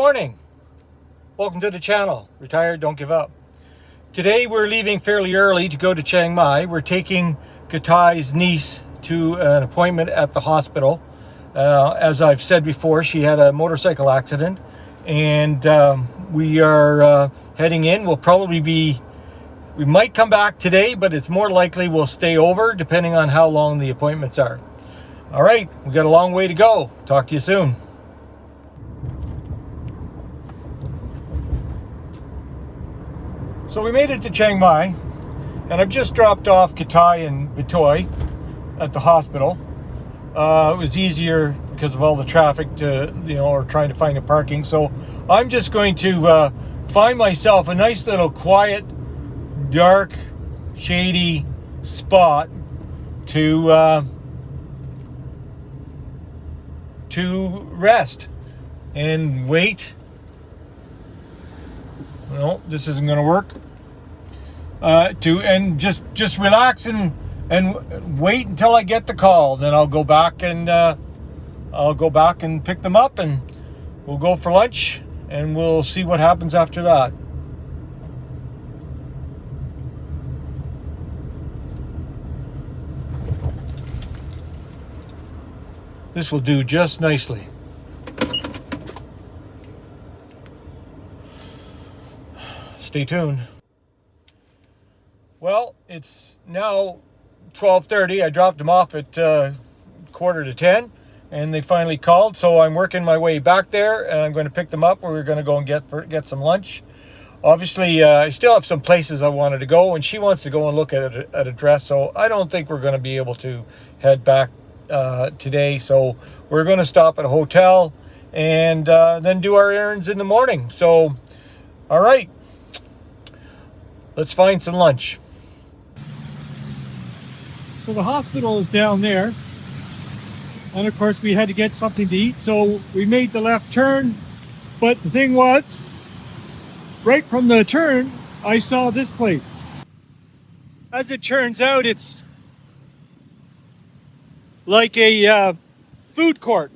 morning. Welcome to the channel. Retired, don't give up. Today we're leaving fairly early to go to Chiang Mai. We're taking Katai's niece to an appointment at the hospital. As I've said before, she had a motorcycle accident, and we are heading in. We might come back today, but it's more likely we'll stay over depending on how long the appointments are. All right, we got a long way to go. Talk to you soon. So we made it to Chiang Mai, and I've just dropped off Katai and Bitoy at the hospital. It was easier because of all the traffic or trying to find a parking. So I'm just going to find myself a nice little quiet, dark, shady spot to rest and wait. No, this isn't going to work. Just relax and wait until I get the call. Then I'll go back and pick them up, and we'll go for lunch, and we'll see what happens after that. This will do just nicely. Stay tuned. Well, it's now 12:30. I dropped them off at 9:45, and they finally called. So I'm working my way back there, and I'm going to pick them up. We're going to go and get some lunch. Obviously, I still have some places I wanted to go, and she wants to go and look at a dress. So I don't think we're going to be able to head back today. So we're going to stop at a hotel and then do our errands in the morning. So, all right, let's find some lunch. So the hospital is down there, and of course we had to get something to eat, so we made the left turn. But the thing was, right from the turn, I saw this place. As it turns out, it's like a food court.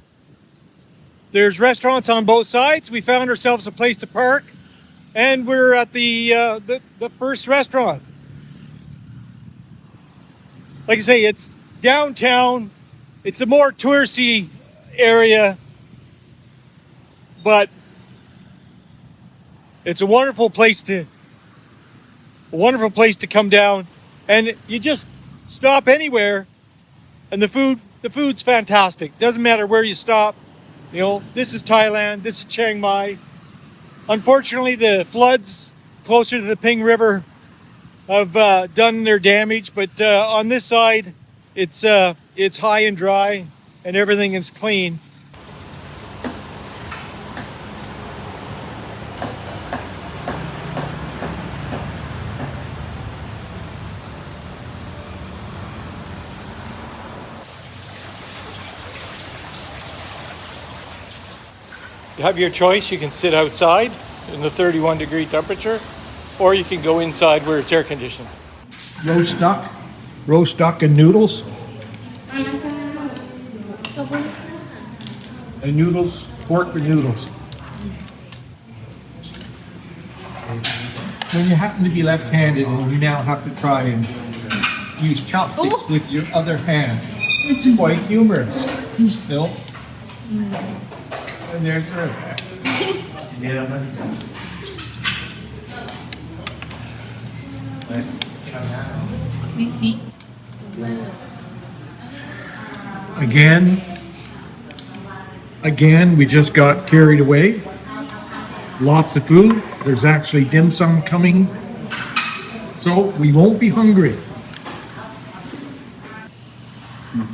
There's restaurants on both sides. We found ourselves a place to park, and we're at the first restaurant. Like I say, it's downtown. It's a more touristy area, but it's a wonderful place to come down, and you just stop anywhere, and the food's fantastic. Doesn't matter where you stop. You know, this is Thailand. This is Chiang Mai. Unfortunately, the floods closer to the Ping River have done their damage, but on this side, it's high and dry, and everything is clean. You have your choice. You can sit outside in the 31-degree temperature, or you can go inside where it's air conditioned. Roast duck and noodles. And noodles, pork with noodles. When you happen to be left-handed and you now have to try and use chopsticks with your other hand, it's quite humorous. Still. And there's her. Again, we just got carried away. Lots of food. There's actually dim sum coming, so we won't be hungry.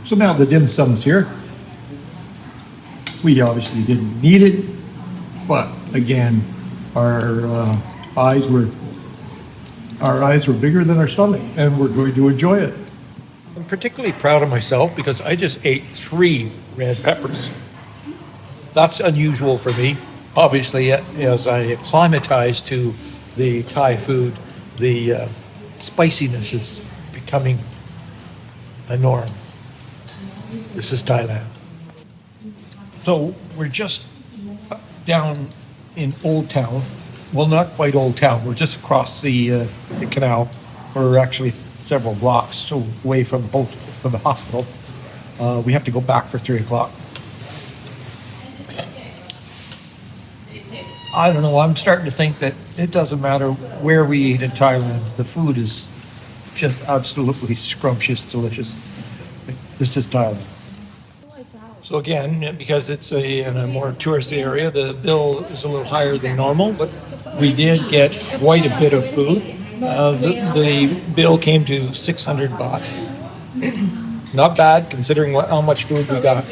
So now the dim sum's here. We obviously didn't need it, but again, our eyes were bigger than our stomach, and we're going to enjoy it. I'm particularly proud of myself because I just ate 3 red peppers. That's unusual for me. Obviously, as I acclimatize to the Thai food, the spiciness is becoming a norm. This is Thailand. So we're just down in Old Town. Well, not quite Old Town. We're just across the canal. We're actually several blocks away from the hospital. We have to go back for 3 o'clock. I don't know. I'm starting to think that it doesn't matter where we eat in Thailand. The food is just absolutely scrumptious, delicious. This is Thailand. So again, because it's in a more touristy area, the bill is a little higher than normal, but we did get quite a bit of food. The bill came to 600 baht. Not bad considering how much food we got.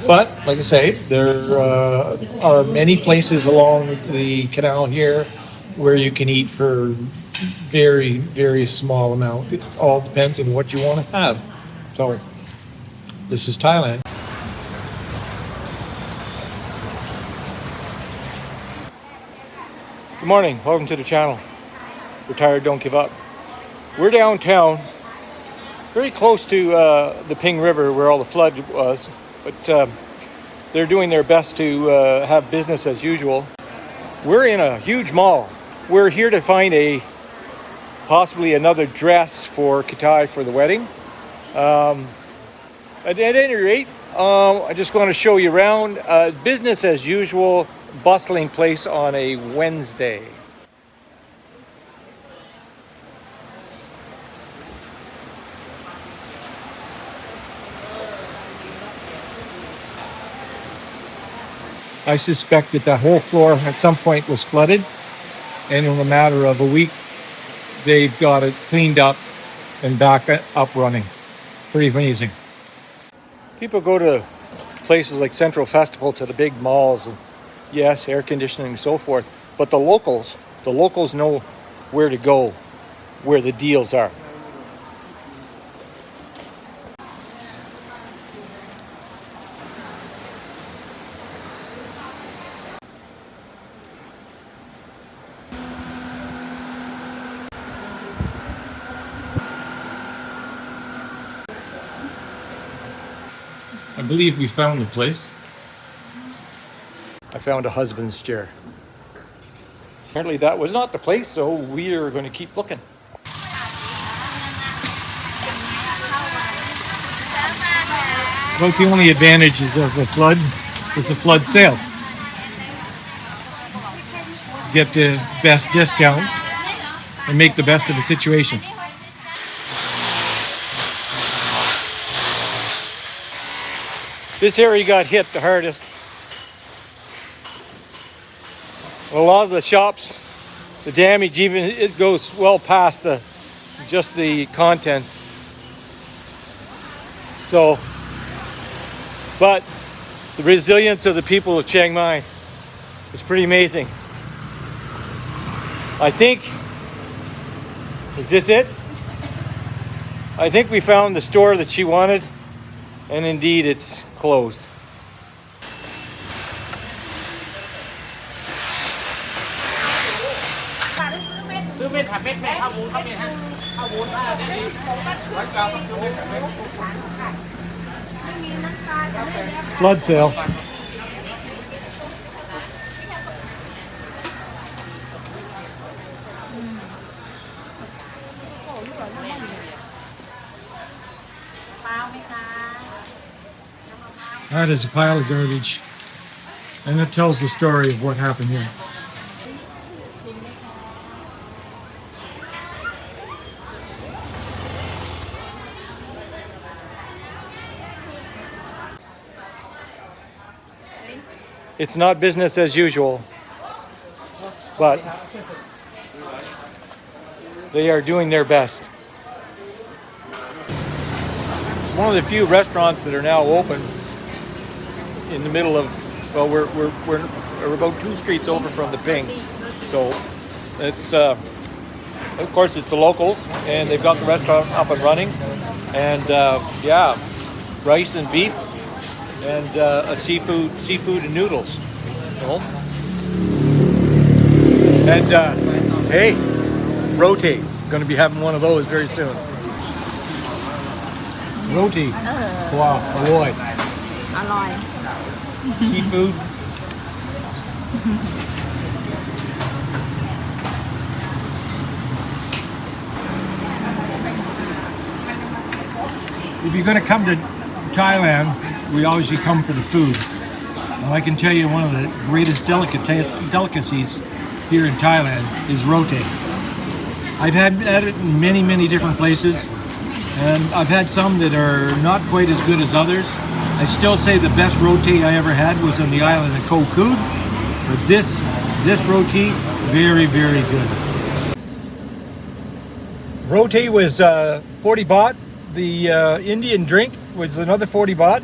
But like I say, there are many places along the canal here where you can eat for very, very small amount. It all depends on what you want to have. So this is Thailand. Good morning, welcome to the channel. Retired, don't give up. We're downtown, very close to the Ping River where all the flood was, but they're doing their best to have business as usual. We're in a huge mall. We're here to find possibly another dress for Katai for the wedding. At any rate, I just want to show you around. Business as usual, bustling place on a Wednesday. I suspect that the whole floor at some point was flooded, and in a matter of a week, they've got it cleaned up and back up running. Pretty amazing. People go to places like Central Festival, to the big malls, and yes, air conditioning and so forth, but the locals know where to go, where the deals are. I believe we found the place. I found a husband's chair. Apparently that was not the place, so we are going to keep looking. About the only advantages of the flood is the flood sale. Get the best discount and make the best of the situation. This area got hit the hardest. A lot of the shops, the damage, even it goes well past just the contents. So, but the resilience of the people of Chiang Mai is pretty amazing. I think, is this it? I think we found the store that she wanted, and indeed it's closed. Flood sale. That is a pile of garbage, and it tells the story of what happened here. It's not business as usual, but they are doing their best. It's one of the few restaurants that are now open in the middle of, well, we're about 2 streets over from the Ping. So it's, of course, it's the locals, and they've got the restaurant up and running. And yeah, rice and beef, and a seafood and noodles. You know? And hey, roti. Going to be having one of those very soon. Roti. Wow, boy. Seafood. if you're going to come to Thailand, we obviously come for the food. And I can tell you one of the greatest delicacies here in Thailand is roti. I've had it in many, many different places, and I've had some that are not quite as good as others. I still say the best roti I ever had was on the island of Koh Kood, but this roti, very, very good. Roti was 40 baht. The Indian drink was another 40 baht.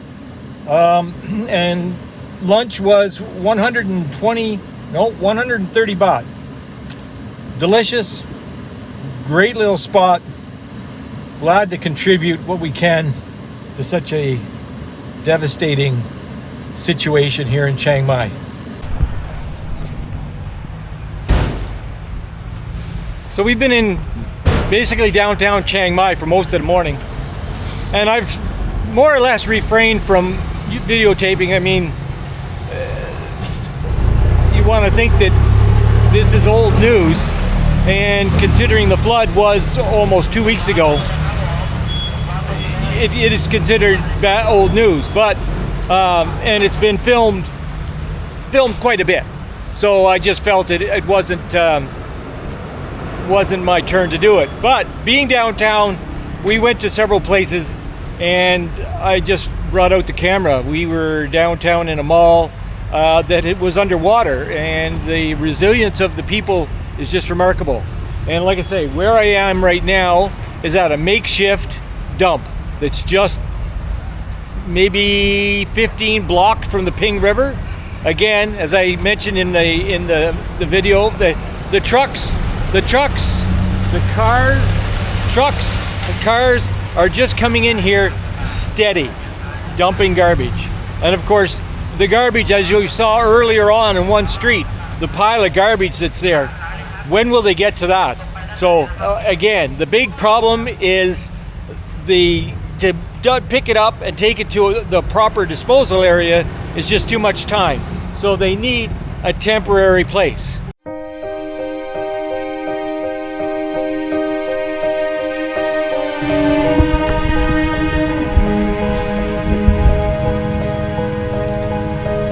And lunch was 130 baht. Delicious, great little spot. Glad to contribute what we can to such a devastating situation here in Chiang Mai. So we've been in basically downtown Chiang Mai for most of the morning, and I've more or less refrained from videotaping. I mean, you want to think that this is old news, and considering the flood was almost 2 weeks ago, it is considered old news. But and it's been filmed quite a bit, so I just felt it wasn't my turn to do it. But being downtown, we went to several places, and I just brought out the camera. We were downtown in a mall that it was underwater, and the resilience of the people is just remarkable. And like I say, where I am right now is at a makeshift dump that's just maybe 15 blocks from the Ping River. Again, as I mentioned in the video, the cars are just coming in here steady, dumping garbage. And of course, the garbage, as you saw earlier on in one street, the pile of garbage that's there, when will they get to that? So again, the big problem is to pick it up and take it to the proper disposal area is just too much time. So they need a temporary place.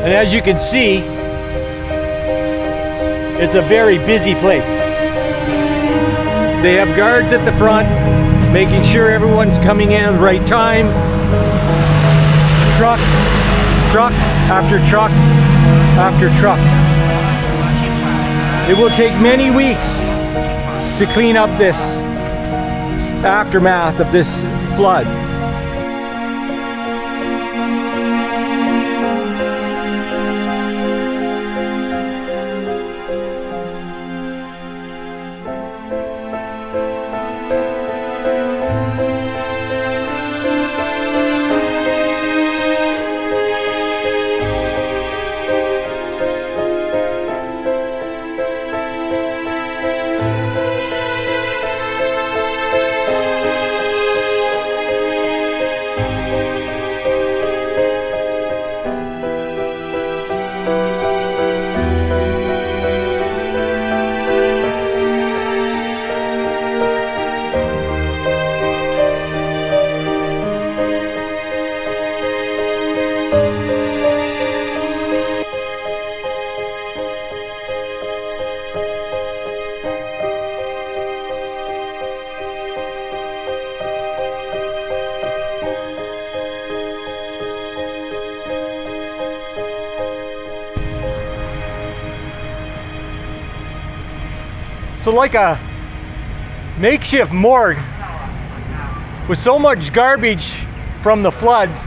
And as you can see, it's a very busy place. They have guards at the front, making sure everyone's coming in at the right time. Truck after truck after truck. It will take many weeks to clean up this aftermath of this flood. So like a makeshift morgue with so much garbage from the floods,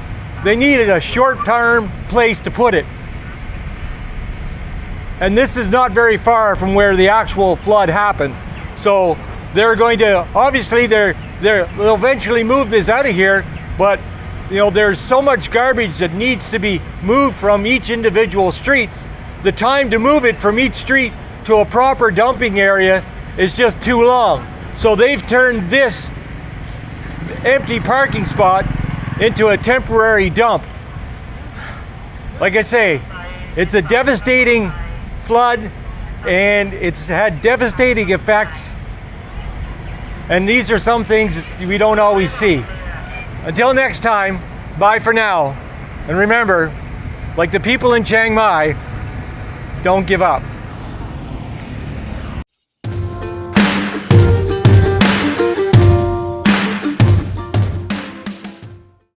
they needed a short-term place to put it. And this is not very far from where the actual flood happened. So they're going to, obviously they'll eventually move this out of here, but you know, there's so much garbage that needs to be moved from each individual streets. The time to move it from each street to a proper dumping area is just too long. So they've turned this empty parking spot into a temporary dump. Like I say, it's a devastating flood, and it's had devastating effects, and these are some things we don't always see. Until next time, bye for now. And remember, like the people in Chiang Mai, don't give up.